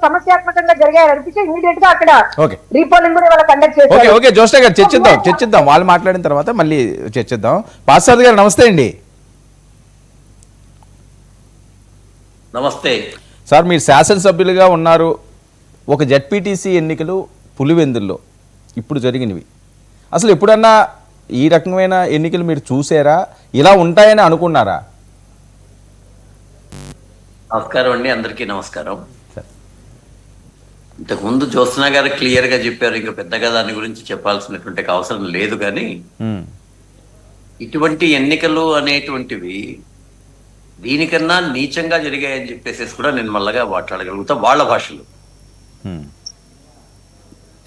సమస్యాత్మకంగా జరిగాయని అనిపించి ఇమీడియట్ గా అక్కడ రీపోలింగ్ కూడా ఇవాళ కండక్ట్ చేశారు. ఓకే జ్యోష్ణ గారు చర్చిద్దాం వాళ్ళు మాట్లాడిన తర్వాత మళ్ళీ చర్చిద్దాం. పాస్టర్ గారు నమస్తే అండి. నమస్తే సార్, మీరు శాసనసభ్యులుగా ఉన్నారు. ఒక జెడ్పీటీసీ ఎన్నికలు పులివెందుల్లో ఇప్పుడు జరిగినవి. అసలు ఎప్పుడన్నా ఈ రకమైన ఎన్నికలు మీరు చూసారా? ఇలా ఉంటాయని అనుకున్నారా? నమస్కారం అండి, అందరికీ నమస్కారం. ఇంతకుముందు జ్యోత్స్న గారు క్లియర్ గా చెప్పారు, ఇంకా పెద్దగా దాని గురించి చెప్పాల్సినటువంటి అవసరం లేదు. కానీ ఇటువంటి ఎన్నికలు అనేటువంటివి దీనికన్నా నీచంగా జరిగాయని చెప్పేసి కూడా నేను మళ్ళగా మాట్లాడగలుగుతా వాళ్ళ భాషలో.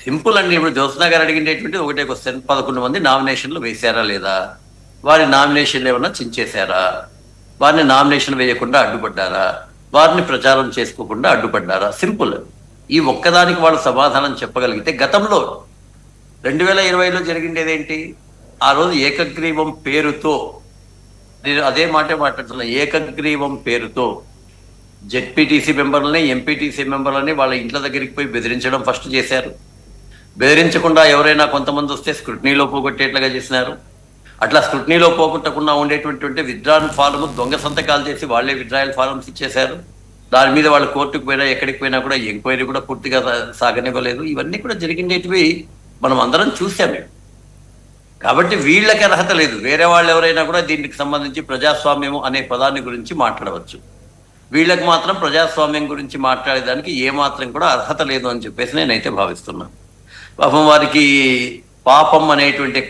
సింపుల్ అండి. ఇప్పుడు జ్యోత్స్న గారు అడిగినటువంటి ఒకటే క్వశ్చన్, 11 మంది నామినేషన్లు వేశారా లేదా, వారి నామినేషన్లు ఏమన్నా చించేశారా, వారిని నామినేషన్ వేయకుండా అడ్డుపడ్డారా, వారిని ప్రచారం చేసుకోకుండా అడ్డుపడ్డారా? సింపుల్. ఈ ఒక్కదానికి వాళ్ళు సమాధానం చెప్పగలిగితే, గతంలో 2020లో జరిగిండేదేంటి? ఆ రోజు ఏకగ్రీవం పేరుతో, నేను అదే మాట్లాడుతున్నా, ఏకగ్రీవం పేరుతో జెడ్పీటీసీ మెంబర్లని, ఎంపీటీసీ మెంబర్లని వాళ్ళ ఇంట్ల దగ్గరికి పోయి బెదిరించడం ఫస్ట్ చేశారు. బెదిరించకుండా ఎవరైనా కొంతమంది వస్తే స్క్రూటినీలో పోగొట్టేట్లుగా చేసినారు. అట్లా స్క్రూటినీలో పోగొట్టకుండా ఉండేటువంటి విత్డ్రాయల్ ఫారం దొంగ సంతకాలు చేసి వాళ్ళే విత్డ్రాయల్ ఫారమ్స్ ఇచ్చేశారు. దాని మీద వాళ్ళు కోర్టుకు పోయినా ఎక్కడికి పోయినా కూడా ఎంక్వైరీ కూడా పూర్తిగా సాగనివ్వలేదు. ఇవన్నీ కూడా జరిగినవి మనం అందరం చూసామే. కాబట్టి వీళ్ళకి అర్హత లేదు. వేరే వాళ్ళు ఎవరైనా కూడా దీనికి సంబంధించి ప్రజాస్వామ్యం అనే పదాన్ని గురించి మాట్లాడవచ్చు. వీళ్ళకి మాత్రం ప్రజాస్వామ్యం గురించి మాట్లాడేదానికి ఏమాత్రం కూడా అర్హత లేదు అని చెప్పేసి నేనైతే భావిస్తున్నాను. పాపం వారికి పాపం అనేటువంటి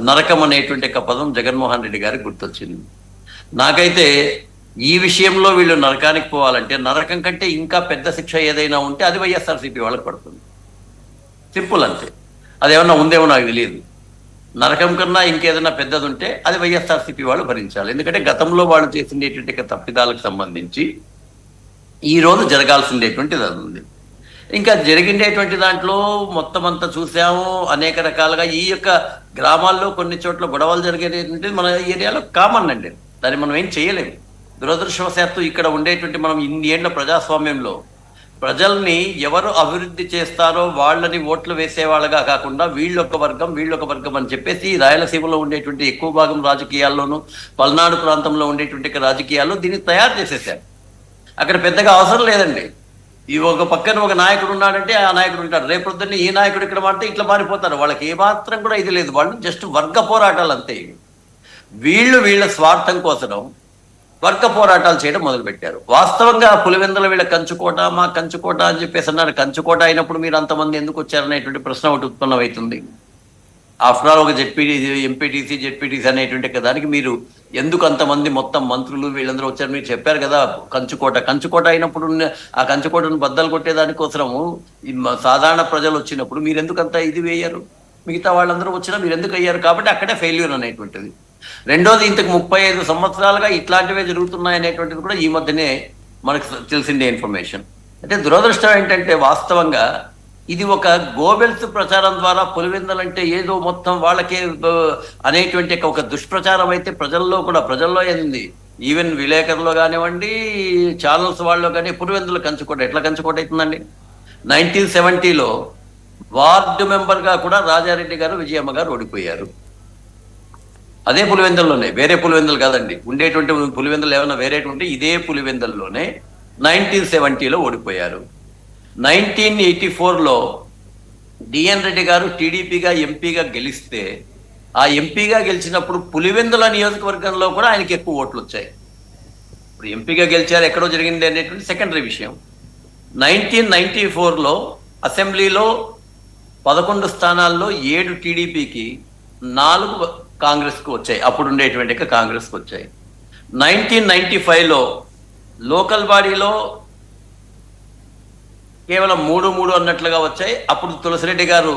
నరకం అనేటువంటి పదం జగన్మోహన్ రెడ్డి గారికి గుర్తొచ్చింది. నాకైతే ఈ విషయంలో వీళ్ళు నరకానికి పోవాలంటే, నరకం కంటే ఇంకా పెద్ద శిక్ష ఏదైనా ఉంటే అది వైఎస్ఆర్సీపీ వాళ్ళకి పడుతుంది. సింపుల్ అంతే. అదేమన్నా ఉందేమో నాకు తెలియదు. నరకం కన్నా ఇంకేదైనా పెద్దది ఉంటే అది వైఎస్ఆర్సీపీ వాళ్ళు భరించాలి. ఎందుకంటే గతంలో వాళ్ళు చేసిండేటువంటి తప్పిదాలకు సంబంధించి ఈ రోజు జరగాల్సిండేటువంటిది అది ఉంది. ఇంకా జరిగిండేటువంటి దాంట్లో మొత్తం అంతా చూసాము. అనేక రకాలుగా ఈ యొక్క గ్రామాల్లో కొన్ని చోట్ల గొడవలు జరిగేటువంటి మన ఏరియాలో కామన్ అండి. దాన్ని మనం ఏం చేయలేము. దురదృష్టవశాత్తు ఇక్కడ ఉండేటువంటి మనం ఇన్ని ఏళ్ల ప్రజాస్వామ్యంలో ప్రజల్ని ఎవరు అభివృద్ధి చేస్తారో వాళ్ళని ఓట్లు వేసేవాళ్ళగా కాకుండా వీళ్ళొక వర్గం అని చెప్పేసి రాయలసీమలో ఉండేటువంటి ఎక్కువ భాగం రాజకీయాల్లోనూ, పల్నాడు ప్రాంతంలో ఉండేటువంటి రాజకీయాల్లో దీన్ని తయారు చేసేసారు. అక్కడ పెద్దగా అవసరం లేదండి. ఈ ఒక పక్కన ఒక నాయకుడు ఉన్నాడంటే ఆ నాయకుడు ఉంటాడు, రేపొద్దున్న ఈ నాయకుడు ఇక్కడ మారితే ఇట్లా మారిపోతారు. వాళ్ళకి ఏమాత్రం కూడా ఇది లేదు. వాళ్ళు జస్ట్ వర్గ పోరాటాలు అంతే. వీళ్ళ స్వార్థం కోసం వర్గ పోరాటాలు చేయడం మొదలుపెట్టారు. వాస్తవంగా పులివెందుల వీళ్ళ కంచుకోట, మా కంచుకోట అని చెప్పేసి అన్నారు. కంచుకోట అయినప్పుడు మీరు అంతమంది ఎందుకు వచ్చారనేటువంటి ప్రశ్న ఒకటి ఉత్పన్నమవుతుంది. ఆఫ్టర్ ఆల్ ఒక జెడ్పీటీసీ అనేటువంటి దానికి మీరు ఎందుకు అంతమంది మొత్తం మంత్రులు వీళ్ళందరూ వచ్చారు? మీరు చెప్పారు కదా కంచుకోట అయినప్పుడు ఆ కంచుకోటను బద్దలు కొట్టేదానికోసము సాధారణ ప్రజలు వచ్చినప్పుడు మీరు ఎందుకు అంత ఇది వేయరు? మిగతా వాళ్ళందరూ వచ్చినా మీరు ఎందుకు అయ్యారు? కాబట్టి అక్కడే ఫెయిల్యూర్ అనేటువంటిది. రెండోది, ఇంతకు 35 సంవత్సరాలుగా ఇట్లాంటివే జరుగుతున్నాయి అనేటువంటిది కూడా ఈ మధ్యనే మనకు తెలిసిందే ఇన్ఫర్మేషన్. అంటే దురదృష్టం ఏంటంటే వాస్తవంగా ఇది ఒక గోబెల్స్ ప్రచారం ద్వారా పులివెందులంటే ఏదో మొత్తం వాళ్ళకే అనేటువంటి ఒక దుష్ప్రచారం అయితే ప్రజల్లో ఏంది, ఈవెన్ విలేకరులో కానివ్వండి, ఛానల్స్ వాళ్ళలో కానీ పులివెందులు కంచుకోట ఎట్లా కంచుకోట అవుతుందండి? 1970లో వార్డు మెంబర్గా కూడా రాజారెడ్డి గారు, విజయమ్మ గారు ఓడిపోయారు. అదే పులివెందుల్లోనే, వేరే పులివెందులు కాదండి. ఉండేటువంటి పులివెందులు ఏమైనా వేరేటువంటి ఇదే పులివెందుల్లోనే 1970లో ఓడిపోయారు. 1984లో డిఎన్ రెడ్డి గారు టీడీపీగా ఎంపీగా గెలిస్తే, ఆ ఎంపీగా గెలిచినప్పుడు పులివెందుల నియోజకవర్గంలో కూడా ఆయనకి ఎక్కువ ఓట్లు వచ్చాయి. ఇప్పుడు ఎంపీగా గెలిచారు, ఎక్కడో జరిగింది అనేటువంటి సెకండరీ విషయం. 1994లో అసెంబ్లీలో 11 స్థానాల్లో 7 టీడీపీకి, 4 కాంగ్రెస్కు వచ్చాయి. అప్పుడు ఉండేటువంటి కాంగ్రెస్కి వచ్చాయి. 1995లో లోకల్ బాడీలో కేవలం 3 అన్నట్లుగా వచ్చాయి. అప్పుడు తులసిరెడ్డి గారు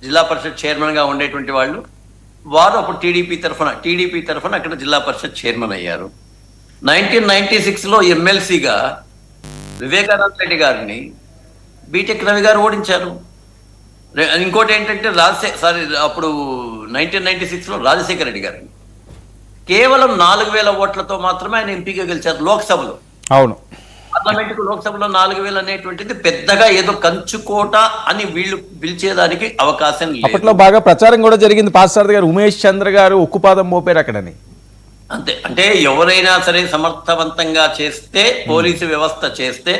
జిల్లా పరిషత్ చైర్మన్ గా ఉండేటువంటి వారు అప్పుడు టీడీపీ తరఫున అక్కడ జిల్లా పరిషత్ చైర్మన్ అయ్యారు. 1996లో ఎమ్మెల్సీగా వివేకానంద రెడ్డి గారిని బీటెక్ రవి గారు ఓడించారు. ఇంకోటి ఏంటంటే అప్పుడు 1996లో రాజశేఖర రెడ్డి గారిని కేవలం 4000 ఓట్లతో మాత్రమే ఆయన ఎంపీగా గెలిచారు లోక్సభలో. అవును. పార్లమెంట్ కు లోక్సభలో 4,000 అనేటువంటిది పెద్దగా ఏదో కంచుకోట అని వీళ్ళు పిలిచేదానికి అవకాశం లేదు. అప్పట్లో బాగా ప్రచారం కూడా జరిగింది పార్థసారథి గారు, ఉమేష్ చంద్ర గారు ఉక్కుపాదం మోపారు అక్కడని. అంతే, అంటే ఎవరైనా సరే సమర్థవంతంగా చేస్తే, పోలీసు వ్యవస్థ చేస్తే